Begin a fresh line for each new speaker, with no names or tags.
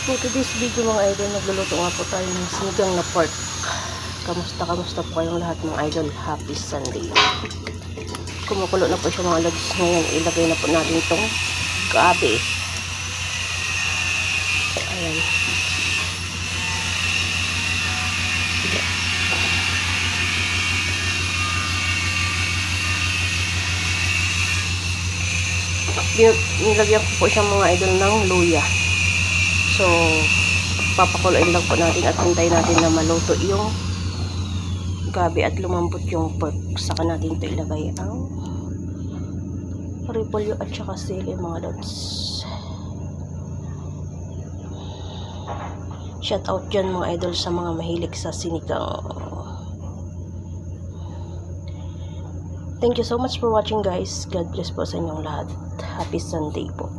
For today's video mga idol, nagluluto nga po tayo ng sinigang na pork. Kamusta po kayong lahat mga idol? Happy Sunday. Kumukulo na po siya mga lods. Ngayon ilagay na po natin itong gabi. Ayan. Nilagyan ko po siya mga idol ng luya. So, papakuluin lang po natin at hintayin natin na maluto yung gabi at lumambot yung pork. Saka natin ito ilagay ang repolyo at saka sili mga lods. Shout out dyan mga idol sa mga mahilig sa sinigang. Thank you so much for watching guys. God bless po sa inyong lahat. Happy Sunday po.